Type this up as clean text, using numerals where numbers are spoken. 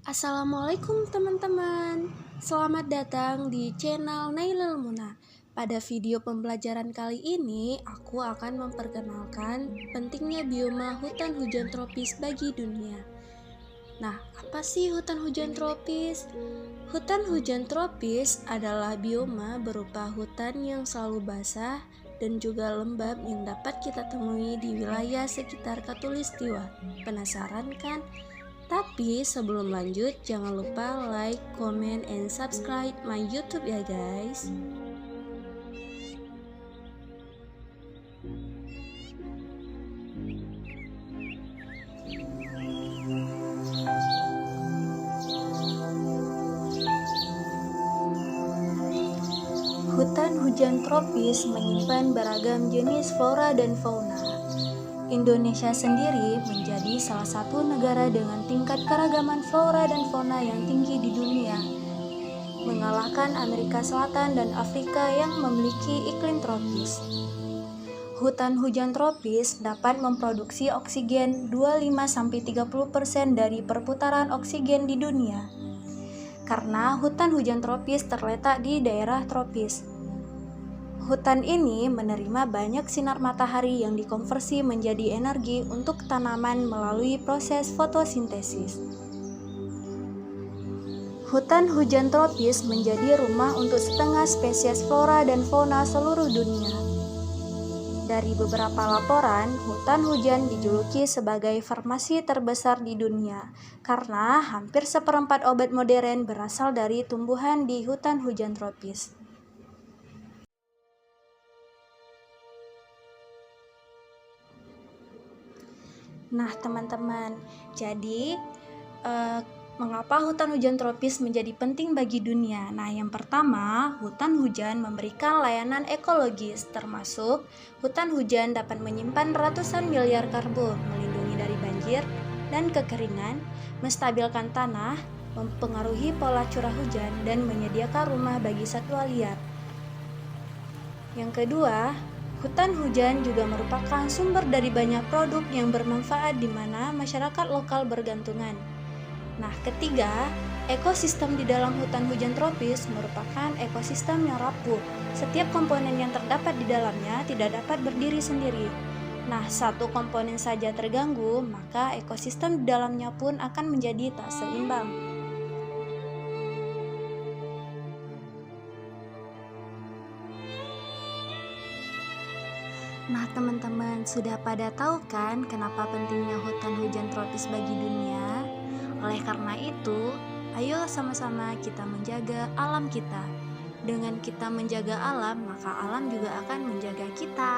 Assalamualaikum teman-teman. Selamat datang di channel Nailul Muna. Pada video pembelajaran kali ini, aku akan memperkenalkan pentingnya bioma hutan hujan tropis bagi dunia. Nah, apa sih hutan hujan tropis? Hutan hujan tropis adalah bioma berupa hutan yang selalu basah dan juga lembab yang dapat kita temui di wilayah sekitar Khatulistiwa. Penasaran kan? Tapi sebelum lanjut, jangan lupa like, comment, and subscribe my YouTube ya guys. Hutan hujan tropis menyimpan beragam jenis flora dan fauna. Indonesia sendiri menjadi salah satu negara dengan tingkat keragaman flora dan fauna yang tinggi di dunia, mengalahkan Amerika Selatan dan Afrika yang memiliki iklim tropis. Hutan hujan tropis dapat memproduksi oksigen 25-30% dari perputaran oksigen di dunia. Karena hutan hujan tropis terletak di daerah tropis. Hutan ini menerima banyak sinar matahari yang dikonversi menjadi energi untuk tanaman melalui proses fotosintesis. Hutan hujan tropis menjadi rumah untuk setengah spesies flora dan fauna seluruh dunia. Dari beberapa laporan, hutan hujan dijuluki sebagai farmasi terbesar di dunia karena hampir seperempat obat modern berasal dari tumbuhan di hutan hujan tropis. Nah, teman-teman, jadi mengapa hutan hujan tropis menjadi penting bagi dunia? Nah, yang pertama, hutan hujan memberikan layanan ekologis, termasuk hutan hujan dapat menyimpan ratusan miliar karbon, melindungi dari banjir dan kekeringan, menstabilkan tanah, mempengaruhi pola curah hujan, dan menyediakan rumah bagi satwa liar. Yang kedua, hutan hujan juga merupakan sumber dari banyak produk yang bermanfaat di mana masyarakat lokal bergantungan. Nah, ketiga, ekosistem di dalam hutan hujan tropis merupakan ekosistem yang rapuh. Setiap komponen yang terdapat di dalamnya tidak dapat berdiri sendiri. Nah, satu komponen saja terganggu, maka ekosistem di dalamnya pun akan menjadi tak seimbang. Nah, teman-teman, sudah pada tahu kan kenapa pentingnya hutan hujan tropis bagi dunia? Oleh karena itu, ayo sama-sama kita menjaga alam kita. Dengan kita menjaga alam, maka alam juga akan menjaga kita.